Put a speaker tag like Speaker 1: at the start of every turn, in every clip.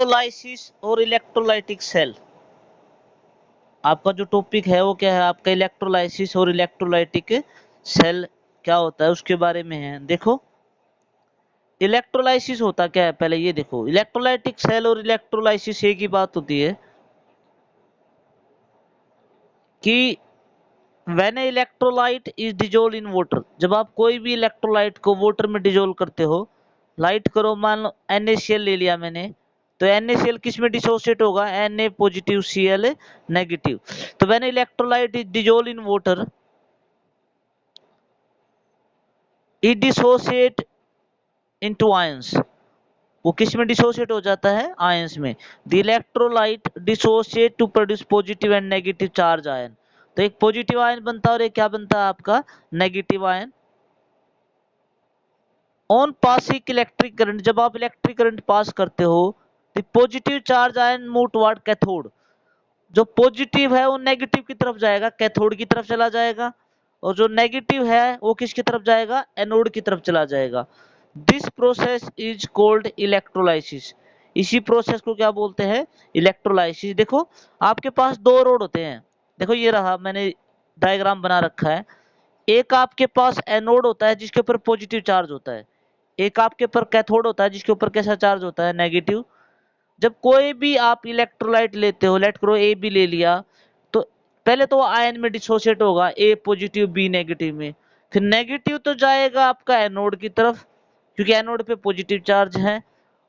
Speaker 1: Electrolysis और electrolytic cell. आपका जो टॉपिक है वो क्या है, आपका इलेक्ट्रोलाइसिस और इलेक्ट्रोलाइटिक सेल क्या होता है उसके बारे में है। देखो इलेक्ट्रोलाइसिस होता क्या है, पहले ये देखो। इलेक्ट्रोलाइटिक सेल और इलेक्ट्रोलाइसिस एक ही बात होती है कि when electrolyte is dissolve in water, जब आप कोई भी इलेक्ट्रोलाइट को वाटर में डिजोल्व करते हो, लाइट करो, मान लो NaCl ले लिया मैंने, तो NaCl किस में डिसोसिएट होगा, Na पॉजिटिव Cl नेगेटिव। तो when electrolyte is dissolve in water it dissociate into ions, वो किस में डिसोसिएट हो जाता है, आयंस में। The electrolyte dissociate to produce positive and negative charge ion. तो एक पॉजिटिव आयन बनता है और एक क्या बनता है आपका, negative ion. On passing electric current, जब आप इलेक्ट्रिक करंट पास करते हो, the positive charge ion move toward cathode, जो पॉजिटिव है वो नेगेटिव की तरफ जाएगा, कैथोड की तरफ चला जाएगा, और जो नेगेटिव है वो किसकी तरफ जाएगा, एनोड की तरफ चला जाएगा। This process is called electrolysis. इसी प्रोसेस को क्या बोलते हैं, इलेक्ट्रोलाइसिस। देखो आपके पास दो रोड होते हैं, देखो ये रहा, मैंने डायग्राम बना रखा है। एक आपके पास एनोड होता है जिसके ऊपर पॉजिटिव चार्ज होता है, एक आपके ऊपर कैथोड होता है जिसके ऊपर कैसा चार्ज होता है, नेगेटिव। जब कोई भी आप इलेक्ट्रोलाइट लेते हो, लेट करो ए बी ले लिया, तो पहले तो आयन में डिसोसिएट होगा, ए पॉजिटिव बी नेगेटिव में। फिर नेगेटिव तो जाएगा आपका एनोड की तरफ, क्योंकि एनोड पे पॉजिटिव चार्ज है।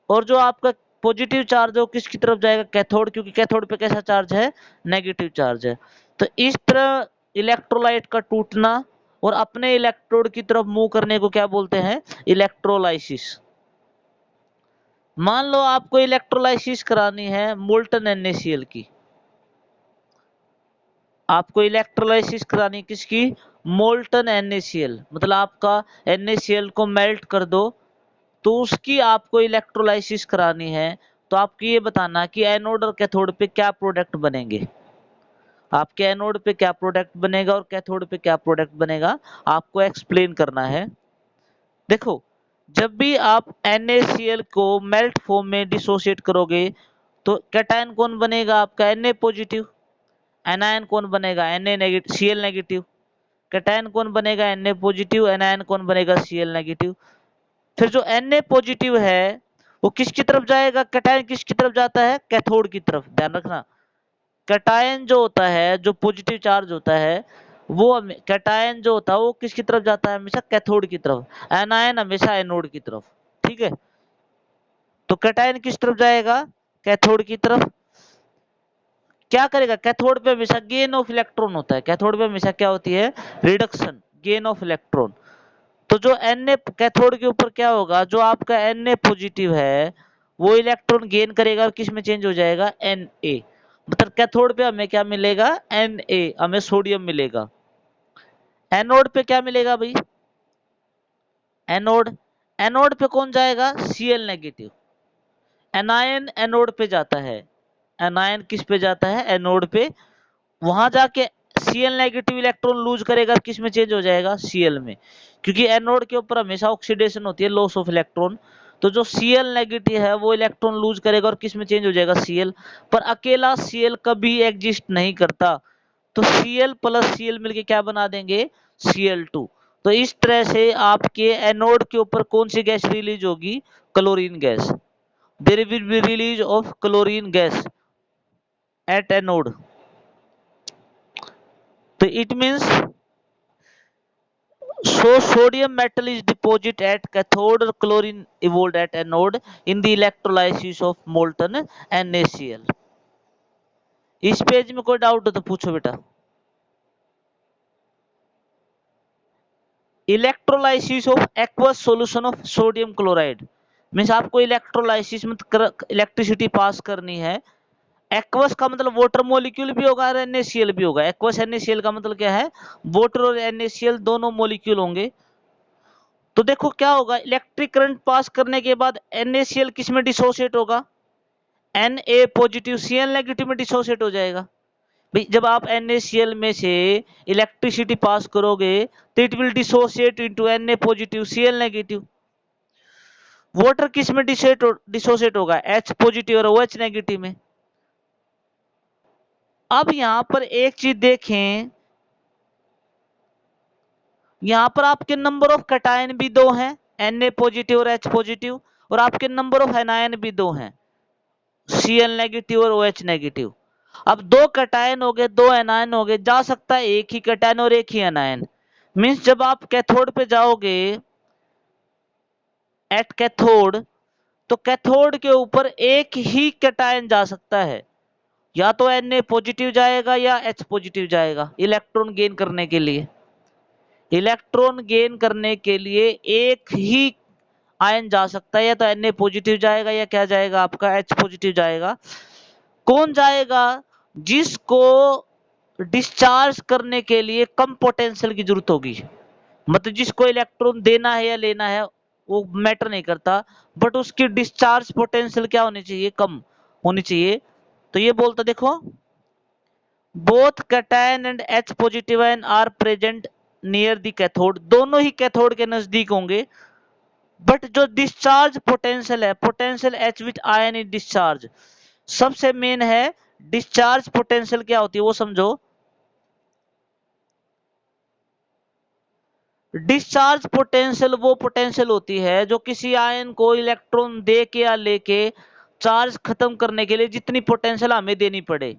Speaker 1: और जो आपका पॉजिटिव चार्ज है वो किसकी तरफ जाएगा, कैथोड, क्योंकि कैथोड पे कैसा चार्ज है, नेगेटिव चार्ज है। तो इस तरह इलेक्ट्रोलाइट का टूटना और अपने इलेक्ट्रोड की तरफ मूव करने को क्या बोलते हैं, इलेक्ट्रोलाइसिस। मान लो आपको इलेक्ट्रोलाइसिस करानी है मोल्टन NaCl की, आपको इलेक्ट्रोलाइसिस करानी किसकी, मोल्टन NaCl, मतलब आपका NaCl को मेल्ट कर दो, तो उसकी आपको इलेक्ट्रोलाइसिस करानी है। तो आपको ये बताना कि एनोड और कैथोड पे क्या प्रोडक्ट बनेंगे, आपके एनोड पे क्या प्रोडक्ट बनेगा और कैथोड पे क्या प्रोडक्ट बनेगा, आपको एक्सप्लेन करना है। देखो जब भी आप NaCl को मेल्ट फॉर्म में डिसोसिएट करोगे, तो कैटायन कौन बनेगा आपका, Na पॉजिटिव। एनायन कौन बनेगा, Na negative Cl negative. Cation कौन बनेगा, Na पॉजिटिव। एनायन कौन बनेगा, Cl नेगेटिव। फिर जो Na पॉजिटिव है वो किसकी तरफ जाएगा, कैटायन किसकी तरफ जाता है, कैथोड की तरफ। ध्यान रखना, कैटायन जो होता है, जो पॉजिटिव चार्ज होता है, वो कैटायन जो होता है वो किसकी तरफ जाता है, हमेशा कैथोड की तरफ। एनायन हमेशा एनोड की तरफ। ठीक है, तो कैटायन किस तरफ जाएगा, कैथोड की तरफ। क्या करेगा, कैथोड पे हमेशा गेन ऑफ इलेक्ट्रॉन होता है, कैथोड पे हमेशा क्या होती है, रिडक्शन, गेन ऑफ इलेक्ट्रॉन। तो जो Na कैथोड के ऊपर क्या होगा, जो आपका Na पॉजिटिव है वो इलेक्ट्रॉन गेन करेगा और किस में चेंज हो जाएगा, Na। मतलब कैथोड पे हमें क्या मिलेगा, Na, हमें सोडियम मिलेगा। एनोड पे क्या मिलेगा भाई, एनोड, एनोड पे कौन जाएगा, Cl नेगेटिव। एनायन एनोड पे जाता है, एनायन किस पे जाता है, एनोड पे। वहां जाके Cl नेगेटिव इलेक्ट्रॉन लूज करेगा, किस में चेंज हो जाएगा, Cl में, क्योंकि एनोड के ऊपर हमेशा ऑक्सीडेशन होती है, लॉस ऑफ इलेक्ट्रॉन। तो जो Cl नेगेटिव है वो इलेक्ट्रॉन लूज करेगा और किस में चेंज हो जाएगा, Cl। पर अकेला Cl कभी एग्जिस्ट नहीं करता, तो Cl प्लस Cl मिलके क्या बना देंगे, Cl2। तो इस तरह से आपके एनोड के ऊपर कौन सी गैस रिलीज होगी, chlorine gas. There will be release of chlorine gas at anode. तो it means so sodium metal is deposited at cathode or chlorine evolved at anode in the electrolysis of molten NaCl। इस page में कोई doubt हो तो पूछो बेटा। Electrolysis of aqueous solution of sodium chloride, means आपको electrolysis में electricity pass करनी है। एक्वस का मतलब वाटर मॉलिक्यूल भी होगा और NaCl भी होगा। एक्वस NaCl का मतलब क्या है, वाटर और NaCl दोनों मॉलिक्यूल होंगे। तो देखो क्या होगा, इलेक्ट्रिक करंट पास करने के बाद NaCl किस में डिसोसिएट होगा, Na पॉजिटिव Cl नेगेटिव में डिसोसिएट हो जाएगा। भाई जब आप NaCl में से इलेक्ट्रिसिटी पास करोगे तो it will dissociate into Na positive Cl negative. Water किस में डिसोसिएट होगा? H पॉजिटिव और OH नेगेटिव में। अब यहां पर एक चीज देखें, यहां पर आपके नंबर ऑफ कैटायन भी दो हैं, Na पॉजिटिव और H पॉजिटिव, और आपके नंबर ऑफ एनायन भी दो हैं, Cl नेगेटिव और OH नेगेटिव। अब दो कैटायन हो गए, दो एनायन हो गए, जा सकता है एक ही कैटायन और एक ही एनायन। मींस जब आप कैथोड पे जाओगे एट कैथोड, तो कैथोड के ऊपर एक ही कैटायन जा सकता है, या तो Na पॉजिटिव जाएगा या H पॉजिटिव जाएगा इलेक्ट्रॉन गेन करने के लिए। इलेक्ट्रॉन गेन करने के लिए एक ही आयन जा सकता है, या तो Na पॉजिटिव जाएगा या क्या जाएगा आपका H पॉजिटिव जाएगा। कौन जाएगा? जिसको डिस्चार्ज करने के लिए कम पोटेंशियल की जरूरत होगी, मतलब जिसको इलेक्ट्रॉन देना है या लेना है वो मैटर नहीं करता, बट उसकी डिस्चार्ज पोटेंशियल क्या होनी चाहिए? कम होनी चाहिए। तो ये बोलता देखो, both cation and H positive ion are present near the cathode, दोनों ही कैथोड के नजदीक होंगे, बट जो डिस्चार्ज पोटेंशियल है, potential H which ion is discharge, सबसे मेन है डिस्चार्ज पोटेंशियल क्या होती है वो समझो। डिस्चार्ज पोटेंशियल वो पोटेंशियल होती है जो किसी आयन को इलेक्ट्रॉन दे के या लेके चार्ज खत्म करने के लिए जितनी पोटेंशियल हमें देनी पड़े,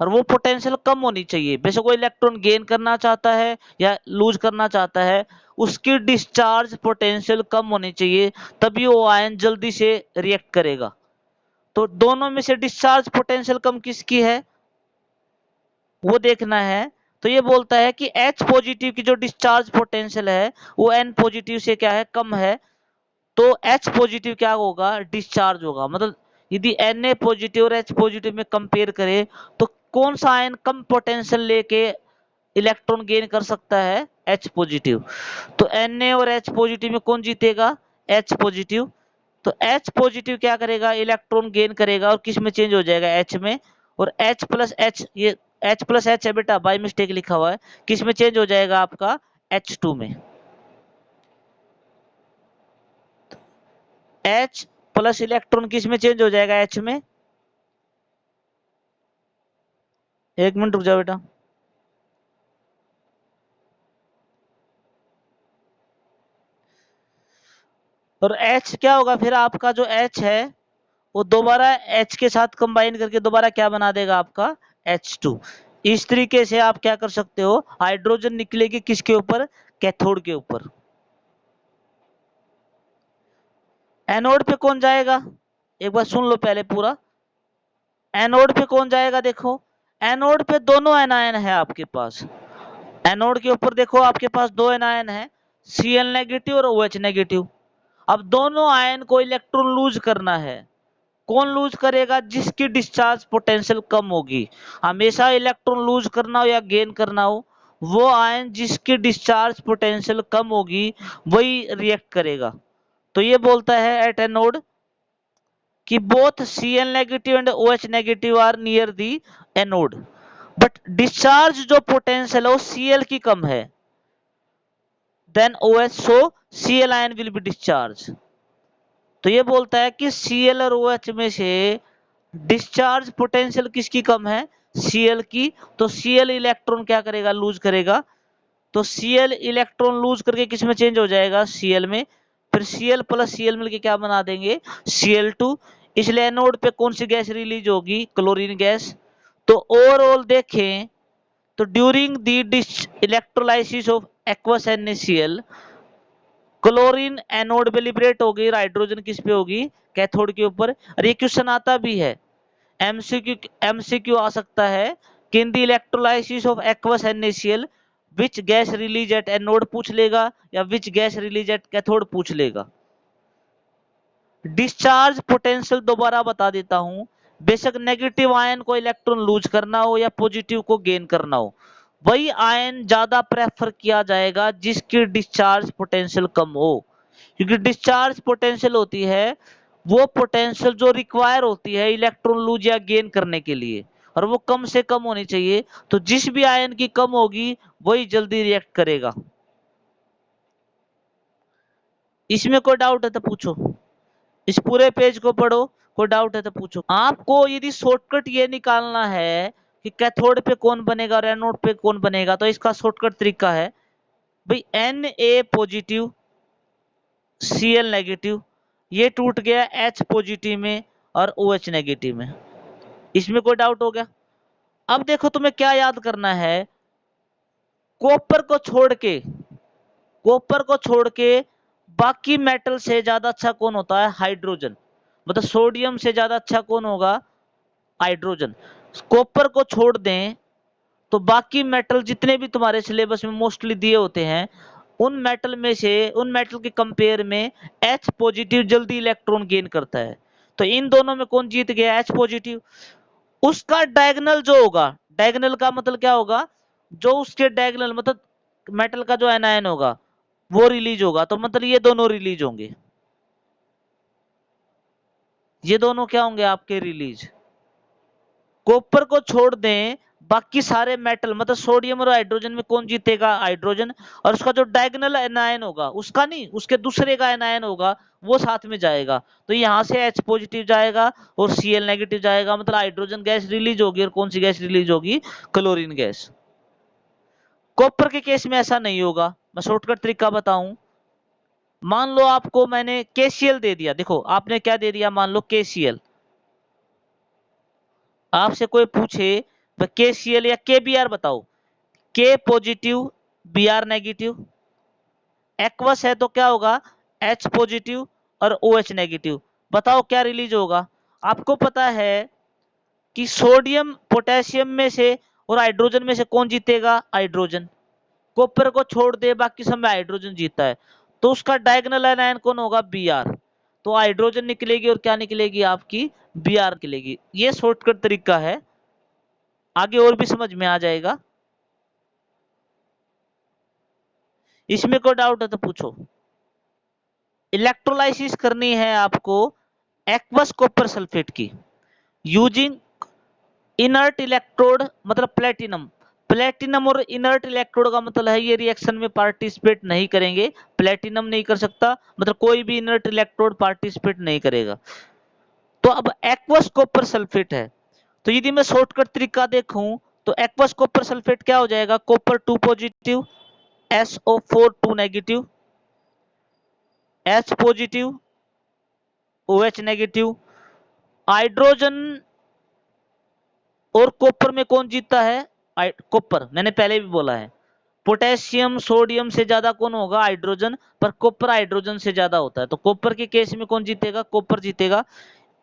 Speaker 1: और वो पोटेंशियल कम होनी चाहिए। बेशक वो इलेक्ट्रॉन गेन करना चाहता है या लूज करना चाहता है, उसकी डिस्चार्ज पोटेंशियल कम होनी चाहिए, तभी वो आयन जल्दी से रिएक्ट करेगा। तो दोनों में से डिस्चार्ज पोटेंशियल कम किसकी है वो देखना है। तो ये बोलता है कि H पॉजिटिव की जो डिस्चार्ज पोटेंशियल है वो N पॉजिटिव से क्या है? कम है। तो H पॉजिटिव क्या होगा? डिस्चार्ज होगा। मतलब यदि Na पॉजिटिव और H पॉजिटिव में कंपेयर करें तो कौन सा आयन कम पोटेंशियल लेके इलेक्ट्रॉन गेन कर सकता है? H positive. तो Na और H पॉजिटिव में कौन जीतेगा? H positive. तो H पॉजिटिव क्या करेगा? इलेक्ट्रॉन गेन करेगा, और किस में चेंज हो जाएगा? H में। और H प्लस H, ये H प्लस H है बेटा, बाई मिस्टेक लिखा हुआ है, किस में चेंज हो जाएगा आपका? H2 में। H प्लस इलेक्ट्रॉन किस में चेंज हो जाएगा? H में। एक मिनट रुक जाओ बेटा। और H क्या होगा फिर? आपका जो H है वो दोबारा H के साथ कंबाइन करके दोबारा क्या बना देगा आपका? H2। इस तरीके से आप क्या कर सकते हो? हाइड्रोजन निकलेगी किसके ऊपर? कैथोड के ऊपर। एनोड पे कौन जाएगा? एक बार सुन लो पहले पूरा। एनोड पे कौन जाएगा? देखो, एनोड पे दोनों एनायन है आपके पास। एनोड के ऊपर देखो आपके पास दो एनायन है, Cl नेगेटिव और OH नेगेटिव। अब दोनों आयन को इलेक्ट्रॉन लूज करना है। कौन लूज करेगा? जिसकी डिस्चार्ज पोटेंशियल कम होगी। हमेशा इलेक्ट्रॉन लूज करना हो या गेन करना हो, वो आयन जिसकी डिस्चार्ज पोटेंशियल कम होगी वही रिएक्ट करेगा। तो ये बोलता है एट एनोड कि both Cl negative and OH negative are near the anode, but discharge जो पोटेंशियल है वो Cl की कम है, then OH, so Cl ion will be discharge. तो ये बोलता है कि Cl और OH में से डिस्चार्ज पोटेंशियल किसकी कम है? Cl की। तो Cl इलेक्ट्रॉन क्या करेगा? लूज करेगा। तो Cl इलेक्ट्रॉन लूज करके किस में चेंज हो जाएगा? Cl में। फिर Cl प्लस Cl मिलके क्या बना देंगे? Cl2। इसलिए एनोड पे कौन सी गैस रिलीज होगी? Chlorine gas. तो ओवरऑल देखें तो during the electrolysis of aqueous NaCl, chlorine anode पे लिबरेट होगी, हाइड्रोजन किस पे होगी? कैथोड के ऊपर। और ये क्वेश्चन आता भी है, एमसीक्यू आ सकता है कि in the electrolysis of aqueous NaCl which gas release at anode पूछ लेगा, या which gas release at cathode पूछ लेगा। डिस्चार्ज पोटेंशियल दोबारा बता देता हूं, बेशक नेगेटिव आयन को इलेक्ट्रॉन लूज करना हो या पॉजिटिव को गेन करना हो, वही आयन ज्यादा प्रेफर किया जाएगा जिसकी डिस्चार्ज पोटेंशियल कम हो। क्योंकि डिस्चार्ज पोटेंशियल होती है वो पोटेंशियल जो रिक्वायर होती है इलेक्ट्रॉन लूज या गेन करने के लिए, और वो कम से कम होनी चाहिए। तो जिस भी आयन की कम होगी वही जल्दी रिएक्ट करेगा। इसमें कोई डाउट है तो पूछो। इस पूरे पेज को पढ़ो, कोई डाउट है तो पूछो। आपको यदि शॉर्टकट ये निकालना है कि कैथोड पे कौन बनेगा और एनोड पे कौन बनेगा, तो इसका शॉर्टकट तरीका है भाई Na पॉजिटिव Cl नेगेटिव, ये टूट गया H पॉजिटिव में और OH नेगेटिव में। इसमें कोई डाउट हो गया? अब देखो तुम्हें क्या याद करना है, कॉपर को छोड़ के, कॉपर को छोड़ के बाकी मेटल से ज्यादा अच्छा कौन होता है? हाइड्रोजन। मतलब सोडियम से ज्यादा अच्छा कौन होगा? हाइड्रोजन। कॉपर को छोड़ दें तो बाकी मेटल जितने भी तुम्हारे सिलेबस में मोस्टली दिए होते हैं, उन मेटल में से, उन मेटल के कंपेयर में H पॉजिटिव जल्दी इलेक्ट्रॉन गेन करता है। तो इन दोनों में कौन जीत गया? H positive. उसका डायगोनल जो होगा, डायगोनल का मतलब क्या होगा? जो उसके डायगोनल मतलब मेटल का जो एनायन होगा वो रिलीज होगा, तो मतलब ये दोनों रिलीज होंगे, ये दोनों क्या होंगे आपके? रिलीज। कॉपर को छोड़ दें, बाकी सारे मेटल मतलब सोडियम और हाइड्रोजन में कौन जीतेगा? हाइड्रोजन। और उसका जो डायगोनल एनायन होगा, उसका नहीं, उसके दूसरे का एनायन होगा, वो साथ में जाएगा। तो यहां से H पॉजिटिव जाएगा और Cl नेगेटिव जाएगा, मतलब हाइड्रोजन गैस रिलीज होगी। और कौन सी गैस रिलीज होगी? Chlorine gas. कॉपर के केस में ऐसा नहीं होगा। मैं शॉर्टकट तरीका बताऊं, मान लो आपको मैंने KCl दे दिया, देखो आपने क्या दे दिया, मान लो KCl। आपसे कोई पूछे तो KCl या KBr बताओ, K positive Br negative, aqueous है तो क्या होगा? H पॉजिटिव और OH नेगेटिव। बताओ क्या रिलीज होगा? आपको पता है कि सोडियम पोटेशियम में से और हाइड्रोजन में से कौन जीतेगा? हाइड्रोजन। कॉपर को छोड़ दे, बाकी सब में हाइड्रोजन जीता है, तो उसका डायगोनल आयन कौन होगा? Br। तो हाइड्रोजन निकलेगी और क्या निकलेगी आपकी? Br निकलेगी। ये शॉर्टकट तरीका है, आगे और भी समझ में आ जाएगा। इसमें कोई डाउट है तो पूछो। इलेक्ट्रोलाइसिस करनी है आपको एक्वस कॉपर सल्फेट की यूजिंग इनर्ट इलेक्ट्रोड, मतलब प्लेटिनम। प्लेटिनम और इनर्ट इलेक्ट्रोड का मतलब है ये रिएक्शन में पार्टिसिपेट नहीं करेंगे। प्लेटिनम नहीं कर सकता, मतलब कोई भी इनर्ट इलेक्ट्रोड पार्टिसिपेट नहीं करेगा। तो अब एक्वस कॉपर सल्फेट है, तो यदि मैं शॉर्टकट तरीका देखूं तो एक्वस कॉपर सल्फेट क्या हो जाएगा? Copper 2 positive SO4 2 negative, H positive OH negative. Hydrogen और कॉपर में कौन जीतता है? कॉपर। मैंने पहले भी बोला है, पोटेशियम सोडियम से ज्यादा कौन होगा? हाइड्रोजन। पर कॉपर हाइड्रोजन से ज्यादा होता है, तो कॉपर के केस में कौन जीतेगा? कॉपर जीतेगा।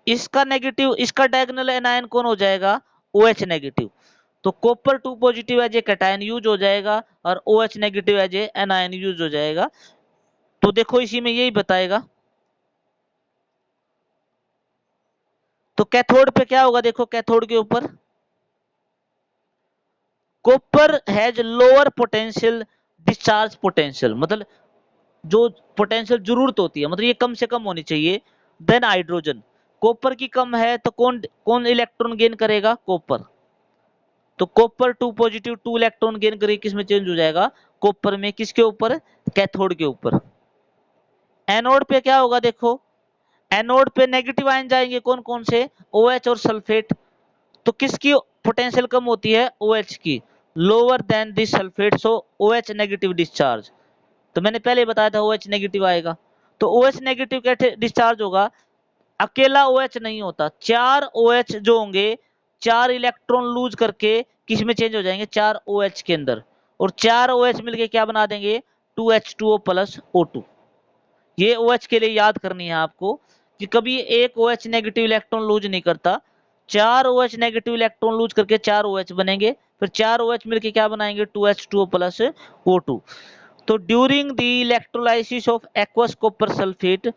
Speaker 1: इसका नेगेटिव, इसका डायगोनल एनायन कौन हो जाएगा? OH negative. तो copper 2 positive as a cation use हो जाएगा और OH negative as a anion use हो जाएगा। तो देखो इसी में यही बताएगा। तो कैथोड पे क्या होगा? देखो कैथोड के ऊपर copper has lower potential discharge potential, मतलब जो पोटेंशियल जरूरत होती है, मतलब ये कम से कम होनी चाहिए देन हाइड्रोजन। कॉपर की कम है तो कौन कौन इलेक्ट्रॉन गेन करेगा? कॉपर। तो कॉपर 2 पॉजिटिव 2 इलेक्ट्रॉन गेन करेगी, किसमें चेंज हो जाएगा? कॉपर में। किसके ऊपर? कैथोड के ऊपर। एनोड पे क्या होगा? देखो एनोड पे नेगेटिव आयन जाएंगे, कौन कौन से? OH और सल्फेट। तो किसकी पोटेंशियल कम होती है? OH की, lower than this sulphate, so OH negative discharge. तो मैंने पहले बताया था OH नेगेटिव आएगा। तो OH नेगेटिव कैसे डिस्चार्ज होगा? अकेला OH नहीं होता, 4 OH जो होंगे, 4 इलेक्ट्रॉन लूज करके किस में चेंज हो जाएंगे? 4 OH के अंदर। और 4 OH मिलके क्या बना देंगे? 2H2O plus O2। ये OH के लिए याद करनी है आपको कि कभी एक OH नेगेटिव इलेक्ट्रॉन लूज नहीं करता, 4 OH नेगेटिव इलेक्ट्रॉन लूज करके 4 OH बनेंगे, फिर 4 OH मिलके क्या बनाएंगे? 2H2O plus O2। तो during the electrolysis of aqueous copper sulphate,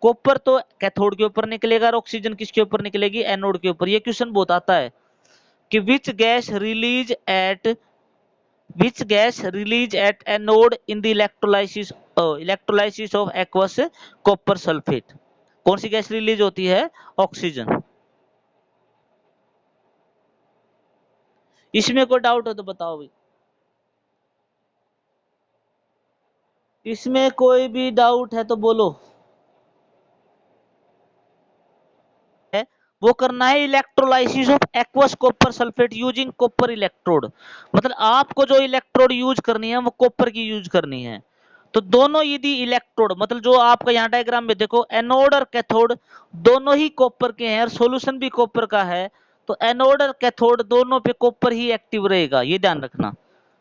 Speaker 1: copper तो कैथोड के ऊपर निकलेगा और ऑक्सीजन किसके ऊपर निकलेगी? एनोड के ऊपर। ये क्वेश्चन बहुत आता है कि which gas release at, which gas release at anode in the electrolysis of aqueous copper sulfate? कौन सी गैस रिलीज होती है? ऑक्सीजन। इसमें कोई डाउट हो तो बताओ भाई। इसमें कोई भी डाउट है तो बोलो। वो करना है electrolysis of aqueous copper sulphate using copper electrode. मतलब आपको जो इलेक्ट्रोड यूज करनी है वो कॉपर की यूज करनी है। तो दोनों यदि इलेक्ट्रोड, मतलब जो आपका यहाँ डायग्राम में देखो एनोड और कैथोड दोनों ही कॉपर के हैं और सॉल्यूशन भी कॉपर का है, तो एनोड और कैथोड दोनों पे कॉपर ही एक्टिव रहेगा, ये ध्यान रखना।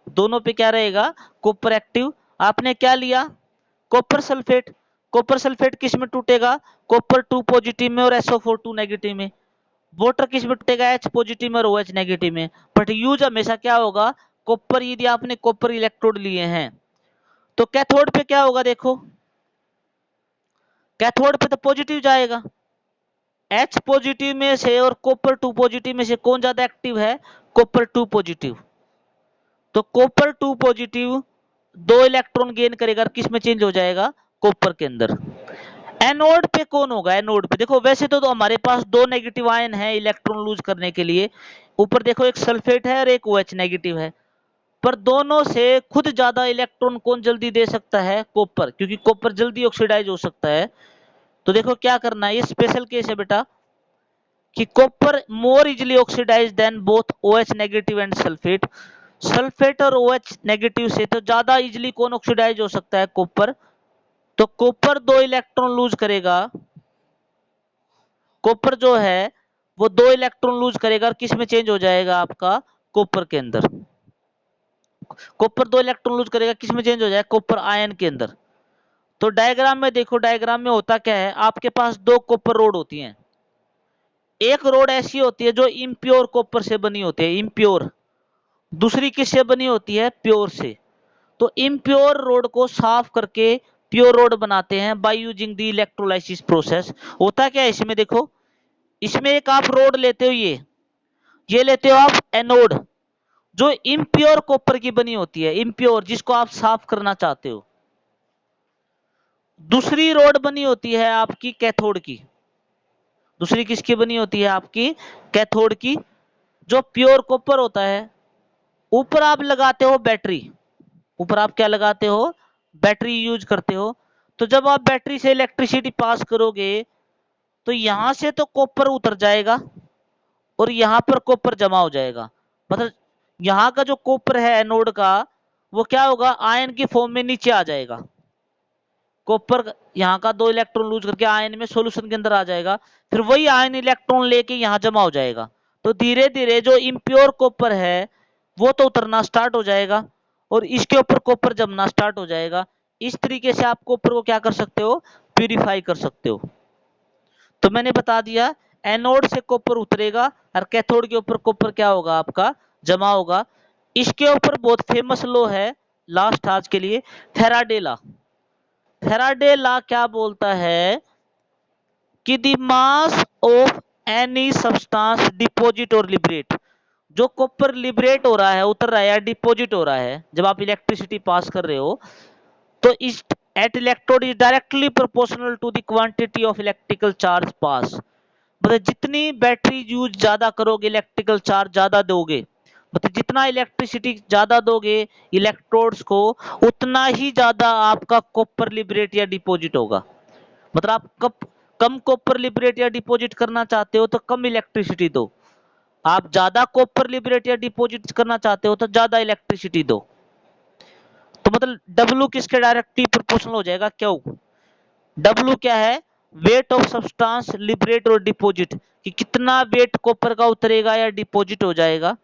Speaker 1: दोनों पे क्या रहेगा? Copper active. आपने क्या लिया? Copper sulphate. कॉपर सल्फेट किस में टूटेगा? कॉपर 2 पॉजिटिव में और SO4 2 नेगेटिव में। वाटर किस में टूटेगा? H पॉजिटिव में और OH नेगेटिव में। बट यूज हमेशा क्या होगा? कॉपर, यदि आपने कॉपर इलेक्ट्रोड लिए हैं। तो कैथोड पे क्या होगा? देखो कैथोड पे तो पॉजिटिव जाएगा। H पॉजिटिव में से और कॉपर 2 पॉजिटिव में से कौन ज्यादा एक्टिव है? Copper 2 positive. तो कॉपर 2 पॉजिटिव 2 इलेक्ट्रॉन गेन करेगा, किस में चेंज हो जाएगा? कॉपर के अंदर। एनोड पे कौन होगा? एनोड पे देखो वैसे तो हमारे पास 2 नेगेटिव आयन है इलेक्ट्रॉन लूज करने के लिए। ऊपर देखो एक सल्फेट है और एक OH नेगेटिव है। पर दोनों से खुद ज्यादा इलेक्ट्रॉन कौन जल्दी दे सकता है? कॉपर, क्योंकि कॉपर जल्दी ऑक्सीडाइज हो सकता है। तो देखो क्या करना है, ये स्पेशल केस है बेटा, कि copper more easily oxidise than both OH negative and sulphate. Sulphate और OH नेगेटिव से तो ज्यादा इजिली कौन ऑक्सीडाइज हो सकता है? कॉपर। तो कॉपर 2 इलेक्ट्रॉन लूज करेगा। कॉपर जो है वो 2 इलेक्ट्रॉन लूज करेगा और किस में चेंज हो जाएगा? आपका कॉपर के अंदर। कॉपर 2 इलेक्ट्रॉन लूज करेगा, किस में चेंज हो जाएगा? कॉपर आयन के अंदर। तो डायग्राम में देखो, डायग्राम में होता क्या है, आपके पास 2 कॉपर रोड होती हैं। एक रोड ऐसी होती है जो इम्प्योर कॉपर से बनी होती है, इम्प्योर। दूसरी किससे बनी होती है? प्योर से। तो इम्प्योर रोड को साफ करके प्योर रोड बनाते हैं by using the electrolysis process. होता क्या है इसमें? देखो इसमें एक आप रोड लेते हो, ये लेते हो आप एनोड, जो इम्प्योर कॉपर की बनी होती है, इम्प्योर, जिसको आप साफ करना चाहते हो। दूसरी रोड बनी होती है आपकी कैथोड की। दूसरी किसकी बनी होती है? आपकी कैथोड की, जो प्योर कॉपर होता है। ऊपर आप लगाते हो बैटरी। ऊपर आप क्या लगाते हो? बैटरी यूज करते हो। तो जब आप बैटरी से इलेक्ट्रिसिटी पास करोगे तो यहां से तो कॉपर उतर जाएगा और यहां पर कॉपर जमा हो जाएगा। मतलब यहां का जो कॉपर है एनोड का, वो क्या होगा? आयन की फॉर्म में नीचे आ जाएगा। कॉपर यहाँ का 2 इलेक्ट्रॉन लूज करके आयन में सॉल्यूशन के अंदर आ जाएगा। फिर वही आयन इलेक्ट्रॉन लेके यहाँ जमा हो जाएगा। तो धीरे धीरे जो इम्प्योर कॉपर है वो तो उतरना स्टार्ट हो जाएगा और इसके ऊपर कॉपर जमना स्टार्ट हो जाएगा। इस तरीके से आप कॉपर को क्या कर सकते हो? प्यूरिफाई कर सकते हो। तो मैंने बता दिया, एनोड से कॉपर उतरेगा और कैथोड के ऊपर कॉपर क्या होगा? आपका जमा होगा। इसके ऊपर बहुत फेमस लॉ है, लास्ट आज के लिए, फैराडे लॉ। फैराडे लॉ क्या बोलता है कि the mass of any substance deposit और लिबरेट, जो कॉपर लिबरेट हो रहा है, उतर रहा है या डिपॉजिट हो रहा है जब आप इलेक्ट्रिसिटी पास कर रहे हो, तो इस at electrode is directly proportional to the quantity of electrical charge pass. मतलब जितनी बैटरी यूज ज्यादा करोगे, इलेक्ट्रिकल चार्ज ज्यादा दोगे, मतलब जितना इलेक्ट्रिसिटी ज्यादा दोगे इलेक्ट्रोड्स को, उतना ही ज्यादा आपका कॉपर लिबरेट या डिपॉजिट होगा। मतलब आप कम कॉपर लिबरेट या डिपॉजिट करना चाहते हो तो कम इलेक्ट्रिसिटी दो। आप ज्यादा कॉपर लिबरेट या डिपॉजिट करना चाहते हो तो ज्यादा इलेक्ट्रिसिटी दो। तो मतलब W किसके डायरेक्टली प्रोपोर्शनल हो जाएगा? क्यू। W क्या है? वेट ऑफ सब्सटेंस लिबरेट और डिपॉजिट, कि कितना वेट कॉपर का उतरेगा या डिपॉजिट हो जाएगा।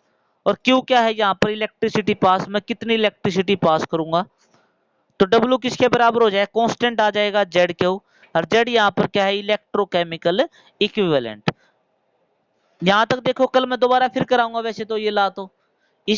Speaker 1: और Q क्या है? यहाँ पर इलेक्ट्रिसिटी पास, मैं कितनी इलेक्ट्रिसिटी पास करूंगा। तो W किसके बराबर हो जाएगा? कांस्टेंट आ जाएगा ZQ। और Z यहाँ पर क्या है? Electrochemical equivalent. यहां तक देखो, कल मैं दोबारा फिर कराऊंगा वैसे तो ये ला तो